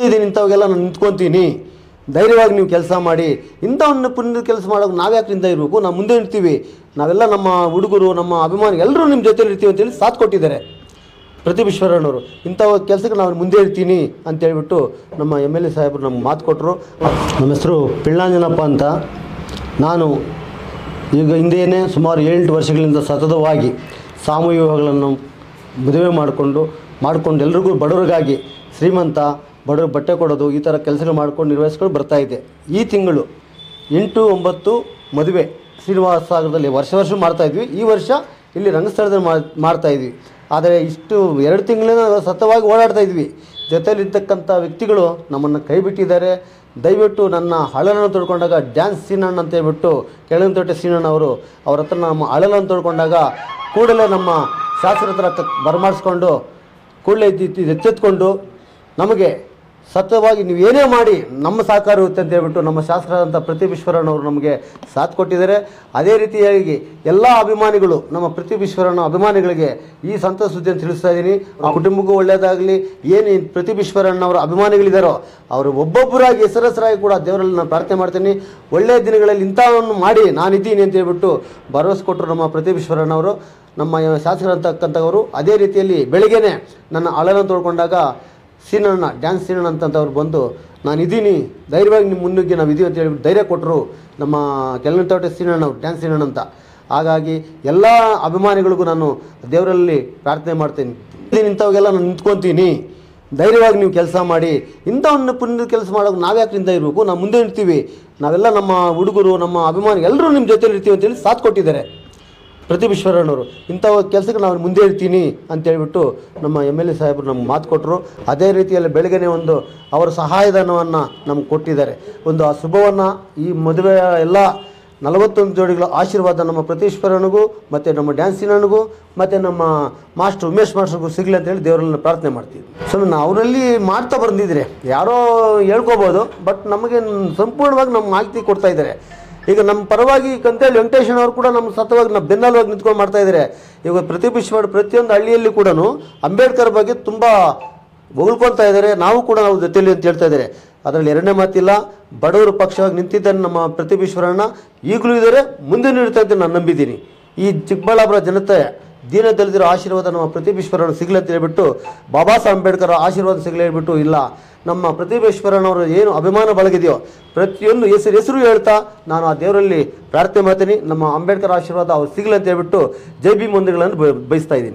ಇದೀನಿ ಇಂಥವಾಗೆಲ್ಲ ನಾನು ನಿಂತ್ಕೊತೀನಿ, ಧೈರ್ಯವಾಗಿ ನೀವು ಕೆಲಸ ಮಾಡಿ. ಇಂಥ ಒಂದು ಪುಣ್ಯದ ಕೆಲಸ ಮಾಡೋಕೆ ನಾವ್ಯಾಕೆ ನಿಂತ ಇರಬೇಕು? ನಾವು ಮುಂದೆ ಇರ್ತೀವಿ, ನಾವೆಲ್ಲ ನಮ್ಮ ಹುಡುಗರು ನಮ್ಮ ಅಭಿಮಾನಿ ಎಲ್ಲರೂ ನಿಮ್ಮ ಜೊತೆಲಿ ಇರ್ತೀವಿ ಅಂತೇಳಿ ಸಾಥ್ ಕೊಟ್ಟಿದ್ದಾರೆ ಪ್ರದೀಪ್ ಈಶ್ವರಣ್ಣವರು. ಇಂಥ ಕೆಲಸಕ್ಕೆ ನಾನು ಮುಂದೆ ಇರ್ತೀನಿ ಅಂತೇಳ್ಬಿಟ್ಟು ನಮ್ಮ MLA ಸಾಹೇಬರು ನಮ್ಗೆ ಮಾತು ಕೊಟ್ಟರು. ನಮ್ಮ ಹೆಸರು ಪಿಳ್ಳಾಂಜನಪ್ಪ ಅಂತ. ನಾನು ಈಗ ಹಿಂದೆಯೇ ಸುಮಾರು 7 ವರ್ಷಗಳಿಂದ ಸತತವಾಗಿ ಸಾಮೂಹಿಕ ವಿವಾಹಗಳನ್ನು ಮದುವೆ ಮಾಡಿಕೊಂಡು ಎಲ್ರಿಗೂ ಬಡವರಿಗಾಗಿ ಶ್ರೀಮಂತ ಬಡವರು ಬಟ್ಟೆ ಕೊಡೋದು ಈ ಥರ ಕೆಲಸಗಳು ಮಾಡ್ಕೊಂಡು ನಿರ್ವಹಿಸ್ಕೊಂಡು ಬರ್ತಾಯಿದ್ದೆ. ಈ ತಿಂಗಳು 8-9 ಮದುವೆ ಶ್ರೀನಿವಾಸ ಸಾಗರದಲ್ಲಿ ವರ್ಷ ಮಾಡ್ತಾಯಿದ್ವಿ. ಈ ವರ್ಷ ಇಲ್ಲಿ ರಂಗಸ್ಥಳದಲ್ಲಿ ಮಾಡ್ತಾಯಿದ್ವಿ. ಆದರೆ ಇಷ್ಟು 2 ತಿಂಗಳಿಂದ ಸತತವಾಗಿ ಓಡಾಡ್ತಾಯಿದ್ವಿ. ಜೊತೆಯಲ್ಲಿರ್ತಕ್ಕಂಥ ವ್ಯಕ್ತಿಗಳು ನಮ್ಮನ್ನು ಕೈ ಬಿಟ್ಟಿದ್ದಾರೆ. ದಯವಿಟ್ಟು ನನ್ನ ಹಳಲನ್ನು ತೊಳ್ಕೊಂಡಾಗ ಡ್ಯಾನ್ಸ್ ಸೀನಣ್ಣ ಅಂತ ಹೇಳ್ಬಿಟ್ಟು ಕೆಳಗಂತೋಟೆ ಸೀನಣ್ಣ ಅವ್ರ ಹತ್ರ ನಮ್ಮ ಹಳಲನ್ನು ತೊಳ್ಕೊಂಡಾಗ ಕೂಡಲೇ ನಮ್ಮ ಶಾಸ್ತ್ರ ಹತ್ರ ಬರಮಾಡಿಸ್ಕೊಂಡು ಕೂಡಲೇ ಎಚ್ಚೆತ್ಕೊಂಡು ನಮಗೆ ಸತತವಾಗಿ ನೀವು ಏನೇ ಮಾಡಿ ನಮ್ಮ ಸಹಕಾರ ಇರುತ್ತೆ ಅಂತ ಹೇಳ್ಬಿಟ್ಟು ನಮ್ಮ ಶಾಸಕರಾದಂಥ ಪ್ರದೀಪ್ ಈಶ್ವರಣ್ಣವರು ನಮಗೆ ಸಾಥ್ ಕೊಟ್ಟಿದ್ದಾರೆ. ಅದೇ ರೀತಿಯಾಗಿ ಎಲ್ಲ ಅಭಿಮಾನಿಗಳು ನಮ್ಮ ಪ್ರದೀಪ್ ಈಶ್ವರಣ್ಣ ಅಭಿಮಾನಿಗಳಿಗೆ ಈ ಸಂತಸ ಸುದ್ದಿಯನ್ನು ತಿಳಿಸ್ತಾ ಇದ್ದೀನಿ. ಆ ಕುಟುಂಬಕ್ಕೂ ಒಳ್ಳೆಯದಾಗಲಿ. ಏನು ಪ್ರದೀಪ್ ಈಶ್ವರಣ್ಣವರ ಅಭಿಮಾನಿಗಳಿದ್ದಾರೋ ಅವರು ಒಬ್ಬೊಬ್ಬರಾಗಿ ಹೆಸರಾಗಿ ಕೂಡ ದೇವರಲ್ಲಿ ನಾನು ಪ್ರಾರ್ಥನೆ ಮಾಡ್ತೀನಿ. ಒಳ್ಳೆಯ ದಿನಗಳಲ್ಲಿ ಇಂಥವನ್ನು ಮಾಡಿ ನಾನಿದ್ದೀನಿ ಅಂತ ಹೇಳ್ಬಿಟ್ಟು ಭರವಸೆ ಕೊಟ್ಟರು ನಮ್ಮ ಪ್ರದೀಪ್ ಈಶ್ವರಣ್ಣವರು, ನಮ್ಮ ಶಾಸಕರಂತಕ್ಕಂಥವರು. ಅದೇ ರೀತಿಯಲ್ಲಿ ಬೆಳಗ್ಗೆನೇ ನನ್ನ ಅಳಲನ್ನು ತೊಳ್ಕೊಂಡಾಗ ಸೀನಣ್ಣ ಡ್ಯಾನ್ಸ್ ಸೀನಣ್ಣ ಅಂತಂಥವ್ರು ಬಂದು ನಾನಿದ್ದೀನಿ, ಧೈರ್ಯವಾಗಿ ನಿಮ್ಮ ಮುನ್ನುಗ್ಗಿ ನಾವು ಇದೀವಿ ಅಂತ ಹೇಳ್ಬಿಟ್ಟು ಧೈರ್ಯ ಕೊಟ್ಟರು ನಮ್ಮ ಕೆಳಗಂತೋಟೆ ಸೀನಣ್ಣ ಡ್ಯಾನ್ಸ್ ಸೀನಣ್ಣ ಅಂತ. ಹಾಗಾಗಿ ಎಲ್ಲ ಅಭಿಮಾನಿಗಳಿಗೂ ನಾನು ದೇವರಲ್ಲಿ ಪ್ರಾರ್ಥನೆ ಮಾಡ್ತೀನಿ. ಇಂಥವಾಗೆಲ್ಲ ನಾನು ನಿಂತ್ಕೊತೀನಿ, ಧೈರ್ಯವಾಗಿ ನೀವು ಕೆಲಸ ಮಾಡಿ. ಇಂಥ ಒಂದು ಪುಣ್ಯದ ಕೆಲಸ ಮಾಡೋಕೆ ನಾವ್ಯಾಕೆ ನಿಂತ ಇರಬೇಕು? ನಾವು ಮುಂದೆ ಇರ್ತೀವಿ, ನಾವೆಲ್ಲ ನಮ್ಮ ಹುಡುಗರು ನಮ್ಮ ಅಭಿಮಾನಿ ಎಲ್ಲರೂ ನಿಮ್ಮ ಜೊತೆಲಿ ಇರ್ತೀವಿ ಅಂತೇಳಿ ಸಾಥ್ ಕೊಟ್ಟಿದ್ದಾರೆ ಪ್ರದೀಪ್ ಈಶ್ವರಣ್ಣವರು. ಇಂಥ ಕೆಲಸಕ್ಕೆ ನಾವು ಮುಂದೆ ಇರ್ತೀನಿ ಅಂತೇಳ್ಬಿಟ್ಟು ನಮ್ಮ MLA ಸಾಹೇಬರು ನಮ್ಗೆ ಮಾತು ಕೊಟ್ಟರು. ಅದೇ ರೀತಿಯಲ್ಲಿ ಬೆಳಗ್ಗೆನೇ ಒಂದು ಅವರ ಸಹಾಯಧನವನ್ನು ನಮ್ಗೆ ಕೊಟ್ಟಿದ್ದಾರೆ. ಒಂದು ಆ ಶುಭವನ್ನು ಈ ಮದುವೆಯ ಎಲ್ಲ 41 ಜೋಡಿಗಳ ಆಶೀರ್ವಾದ ನಮ್ಮ ಪ್ರದೀಪ್ ಈಶ್ವರನಿಗೂ ಮತ್ತು ನಮ್ಮ ಡ್ಯಾನ್ಸಿನನಿಗೂ ಮತ್ತು ನಮ್ಮ ಮಾಸ್ಟ್ರು ಉಮೇಶ್ ಮಾಸ್ಟ್ರಿಗೂ ಸಿಗಲಿ ಅಂತೇಳಿ ದೇವರಲ್ಲಿ ಪ್ರಾರ್ಥನೆ ಮಾಡ್ತೀವಿ. ಸೊ ಅವರಲ್ಲಿ ಮಾಡ್ತಾ ಬಂದಿದ್ರೆ ಯಾರೋ ಹೇಳ್ಕೋಬೋದು, ಬಟ್ ನಮಗೆ ಸಂಪೂರ್ಣವಾಗಿ ನಮ್ಮ ಮಾಹಿತಿ ಕೊಡ್ತಾ ಇದ್ದಾರೆ. ಈಗ ನಮ್ಮ ಪರವಾಗಿ ಕಂತೇಳಿ ವೆಂಕಟೇಶನ್ ಅವರು ಕೂಡ ನಮ್ಮ ಸತತವಾಗಿ ನಮ್ಮ ಬೆನ್ನೆಲುಬಾಗಿ ನಿಂತ್ಕೊಂಡು ಮಾಡ್ತಾ ಇದ್ದಾರೆ. ಈಗ ಪ್ರದೀಪ್ ಈಶ್ವರ ಪ್ರತಿಯೊಂದು ಹಳ್ಳಿಯಲ್ಲಿ ಕೂಡ ಅಂಬೇಡ್ಕರ್ ಬಗ್ಗೆ ತುಂಬ ಹೊಗಳ್ಕೊಳ್ತಾ ಇದ್ದಾರೆ. ನಾವು ಕೂಡ ನಾವು ಜೊತೆಯಲ್ಲಿ ಅಂತ ಹೇಳ್ತಾ ಇದ್ದಾರೆ. ಅದರಲ್ಲಿ ಎರಡನೇ ಮಾತಿಲ್ಲ. ಬಡವರು ಪಕ್ಷವಾಗಿ ನಿಂತಿದ್ದಾನೆ ನಮ್ಮ ಪ್ರದೀಪ್ ಈಶ್ವರಣ್ಣ, ಈಗಲೂ ಇದ್ದಾರೆ, ಮುಂದೆ ಇರ್ತಾ ಇದ್ದರೆ ನಾನು ನಂಬಿದ್ದೀನಿ. ಈ ಚಿಕ್ಕಬಳ್ಳಾಪುರ ಜನತೆ ದೀನ ದಲಿತರ ಆಶೀರ್ವಾದ ನಮ್ಮ ಪ್ರದೀಪ್ ಈಶ್ವರಣ್ಣ ಸಿಗಲಿ ಅಂತ ಹೇಳ್ಬಿಟ್ಟು, ಬಾಬಾ ಸಾಹೇಬ್ ಅಂಬೇಡ್ಕರ್ ಆಶೀರ್ವಾದ ಸಿಗಲಿ ಹೇಳ್ಬಿಟ್ಟು, ಇಲ್ಲ ನಮ್ಮ ಪ್ರದೀಪ್ ಈಶ್ವರಣ್ಣವರು ಏನು ಅಭಿಮಾನ ಬಳಗಿದೆಯೋ ಪ್ರತಿಯೊಂದು ಹೆಸರು ಹೇಳ್ತಾ ನಾನು ಆ ದೇವರಲ್ಲಿ ಪ್ರಾರ್ಥನೆ ಮಾಡ್ತೀನಿ. ನಮ್ಮ ಅಂಬೇಡ್ಕರ್ ಆಶೀರ್ವಾದ ಅವ್ರು ಸಿಗಲಿ ಅಂತ ಹೇಳ್ಬಿಟ್ಟು ಜೈ ಭೀಮ್ ವಂದನೆಗಳನ್ನು ಬಯಸ್ತಾ ಇದ್ದೀನಿ.